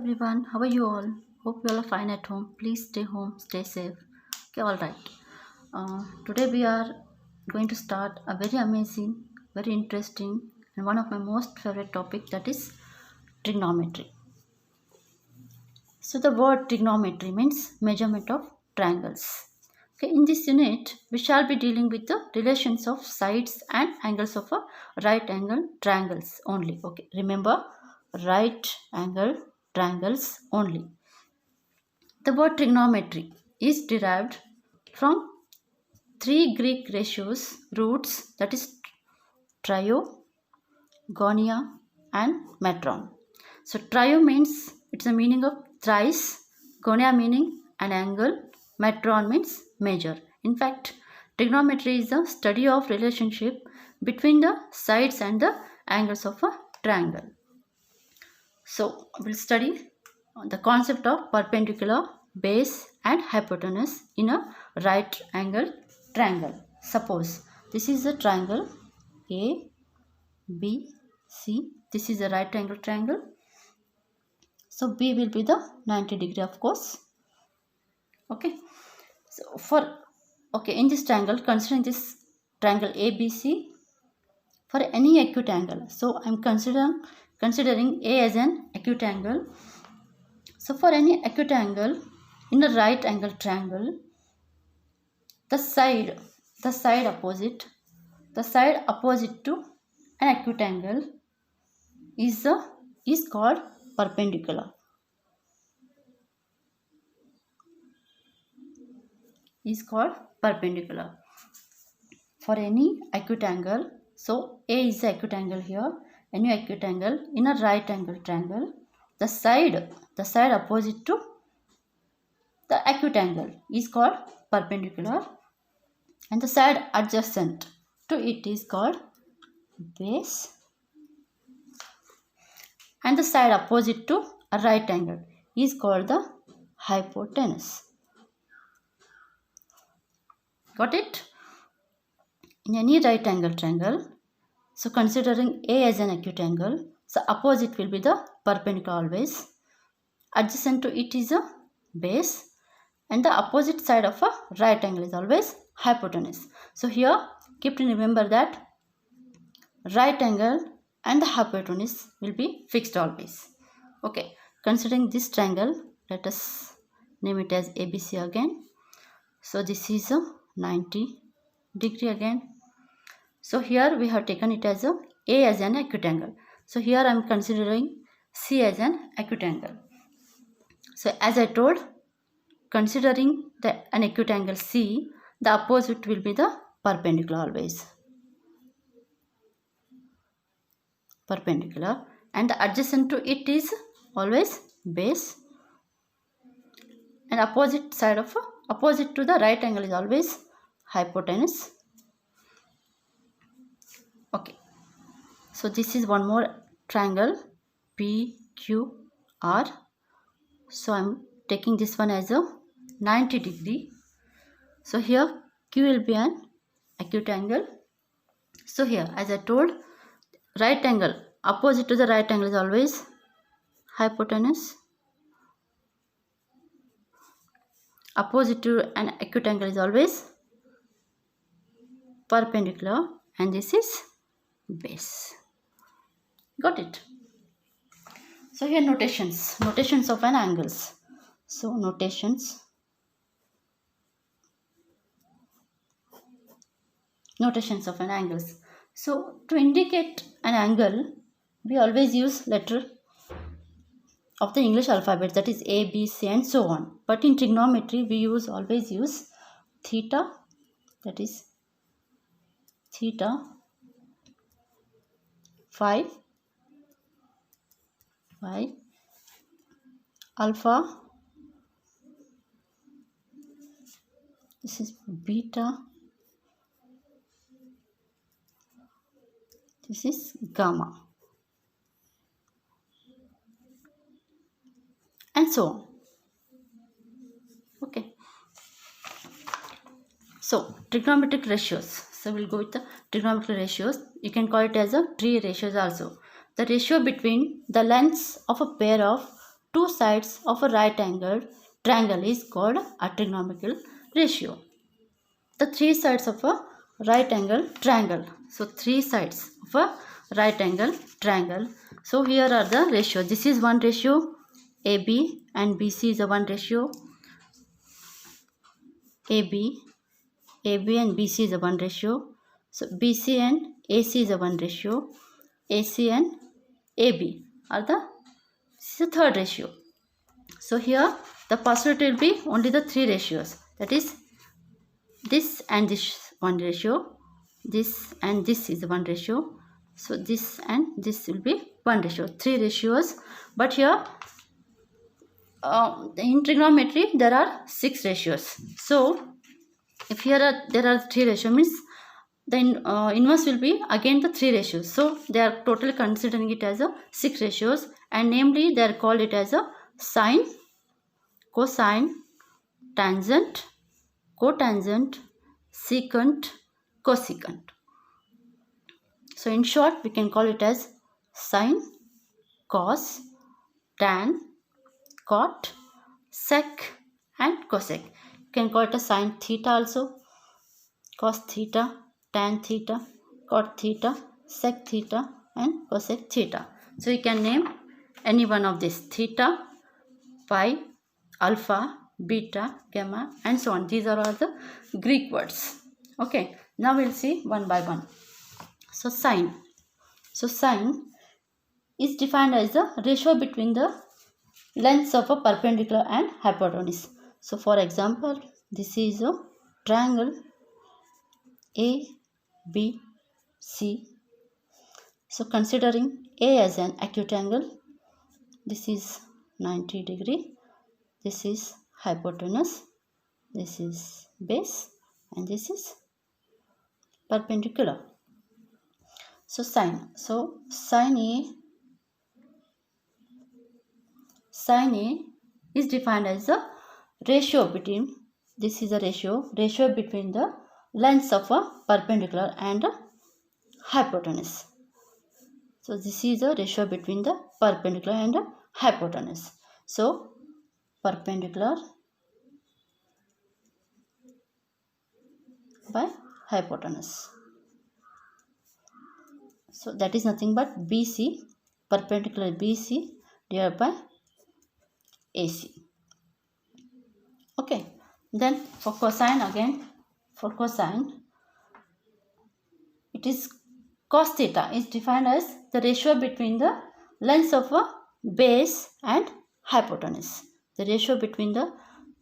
everyone, how are you all? Hope you all are fine at home. Please stay home, stay safe. Okay, all right. Today we are going to start a very amazing, very interesting, and one of my most favorite topic, that is trigonometry. So the word trigonometry means measurement of triangles. Okay, in this unit, we shall be dealing with the relations of sides and angles of a right angle triangles only. Okay, remember, right angle triangles only. The word trigonometry is derived from three Greek roots, that is trio, gonia, and metron. So trio means, it's a meaning of thrice, gonia meaning an angle, metron means measure. In fact, trigonometry is the study of relationship between the sides and the angles of a triangle. So we'll study the concept of perpendicular, base and hypotenuse in a right angle triangle. Suppose this is a triangle A, B, C. This is a right angle triangle. So B will be the 90 degree, of course. Okay. So in this triangle, considering this triangle ABC for any acute angle. So I'm considering A as an acute angle. So for any acute angle in a right angle triangle, the side opposite to an acute angle is called perpendicular. For any acute angle. So A is the acute angle here. Any acute angle in a right angle triangle, the side opposite to the acute angle is called perpendicular, and the side adjacent to it is called base, and the side opposite to a right angle is called the hypotenuse. Got it? In any right angle triangle, so considering A as an acute angle, so opposite will be the perpendicular always, adjacent to it is a base, and the opposite side of a right angle is always hypotenuse. So here keep to remember that right angle and the hypotenuse will be fixed always. Okay, considering this triangle, let us name it as ABC again. So this is a 90 degree again. So here we have taken it as A as an acute angle. So here I am considering C as an acute angle. So as I told, considering an acute angle C, the opposite will be the perpendicular always. Perpendicular, and the adjacent to it is always base, and opposite to the right angle is always hypotenuse. Okay, so this is one more triangle PQR. So I'm taking this one as a 90 degree. So here Q will be an acute angle. So here, as I told, right angle opposite to the right angle is always hypotenuse. Opposite to an acute angle is always perpendicular, and this is base. Got it? So here notations of an angles. So notations of an angles. So to indicate an angle, we always use letter of the English alphabet, that is A, B, C and so on. But in trigonometry, we always use theta, that is theta, phi, alpha, this is beta, this is gamma, and so on. Okay. So trigonometric ratios. So we'll go with the trigonometric ratios. You can call it as a tree ratios also. The ratio between the lengths of a pair of two sides of a right angle triangle is called a trigonometric ratio. The three sides of a right angle triangle. So three sides of a right angle triangle. So here are the ratios. This is one ratio. AB and BC is a one ratio. AB and BC is a one ratio. So BC and AC is a one ratio. AC and AB are the, this is the third ratio. So here the possibility will be only the three ratios, that is this and this one ratio, this and this is one ratio. So this and this will be one ratio, three ratios. But here in trigonometry there are six ratios. So if here there are three ratios, means the inverse will be again the three ratios. So they are totally considering it as a six ratios, and namely they are called it as a sine, cosine, tangent, cotangent, secant, cosecant. So in short we can call it as sine, cos, tan, cot, sec and cosec. You can call it a sine theta also, cos theta, tan theta, cot theta, sec theta and cosec theta. So you can name any one of these: theta, pi, alpha, beta, gamma and so on. These are all the Greek words. Okay, now we'll see one by one. So sine. So sine is defined as the ratio between the lengths of a perpendicular and hypotenuse. So for example, this is a triangle A, B, C. So considering A as an acute angle, this is 90 degree, this is hypotenuse, this is base and this is perpendicular. So sine. So sine A is defined as the ratio between, this is a ratio between the lengths of a perpendicular and a hypotenuse. So this is a ratio between the perpendicular and a hypotenuse. So perpendicular by hypotenuse. So that is nothing but BC, perpendicular BC divided by AC. Okay, then for cosine again, for cosine it is cos theta is defined as the ratio between the lengths of a base and hypotenuse. The ratio between the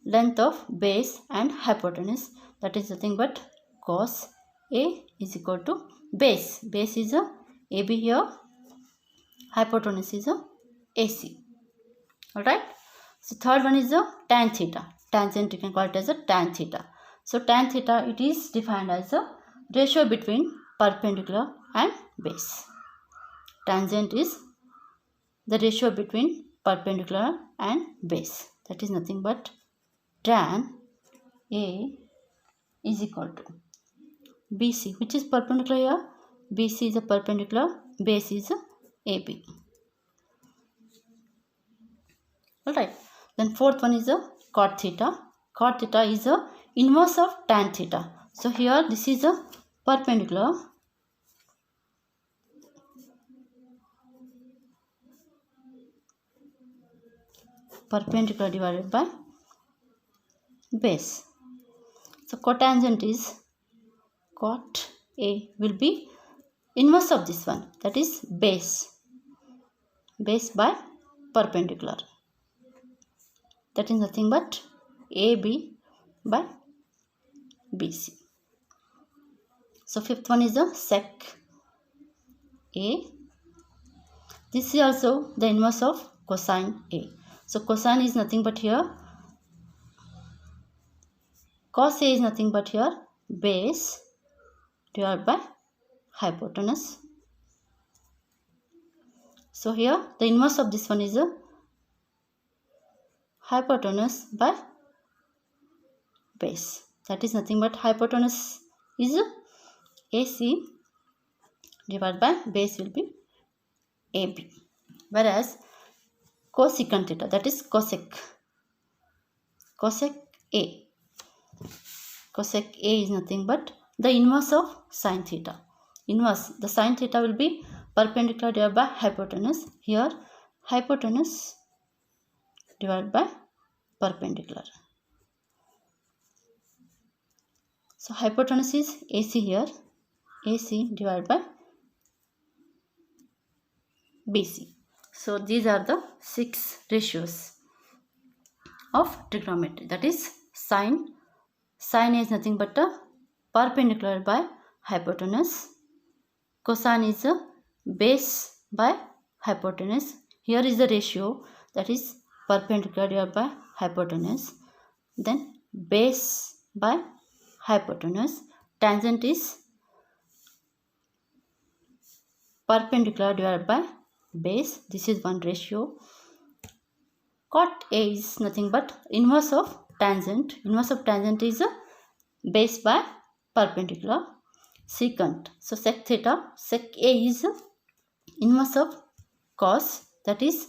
length of base and hypotenuse, that is nothing but cos A is equal to base. Base is a AB here, hypotenuse is a AC. Alright. So third one is the tan theta. Tangent, you can call it as a tan theta. So tan theta, it is defined as a ratio between perpendicular and base. Tangent is the ratio between perpendicular and base. That is nothing but tan A is equal to BC, which is perpendicular here. BC is a perpendicular, base is a AB. Alright. Then fourth one is a cot theta. Cot theta is a inverse of tan theta. So here this is a perpendicular, divided by base. So cotangent is cot A will be inverse of this one, that is base by perpendicular, that is nothing but AB by BC. So fifth one is the sec A. This is also the inverse of cosine A. So cosine is nothing but here, cos A is nothing but here base divided by hypotenuse. So here the inverse of this one is a hypotenuse by base, that is nothing but hypotenuse is AC divided by base will be AB. Whereas cosecant theta, that is cosec. Cosec A. Cosec A is nothing but the inverse of sine theta. Inverse, the sine theta will be perpendicular divided by hypotenuse. Here hypotenuse divided by perpendicular. So hypotenuse is AC here. AC divided by BC. So these are the 6 ratios of trigonometry. That is sine. Sine is nothing but a perpendicular by hypotenuse. Cosine is a base by hypotenuse. Here is the ratio, that is perpendicular divided by hypotenuse. Then base by hypotenuse. Tangent is perpendicular divided by base. This is one ratio. Cot A is nothing but inverse of tangent. Inverse of tangent is a base by perpendicular. Secant. So sec theta, sec A is inverse of cos, that is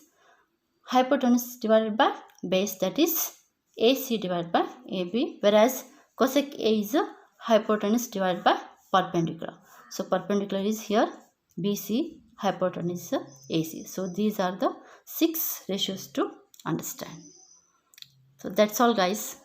hypotenuse divided by base, that is AC divided by AB, whereas cosec A is hypotenuse divided by perpendicular. So perpendicular is here BC, hypotenuse AC. So these are the 6 ratios to understand. So that's all guys.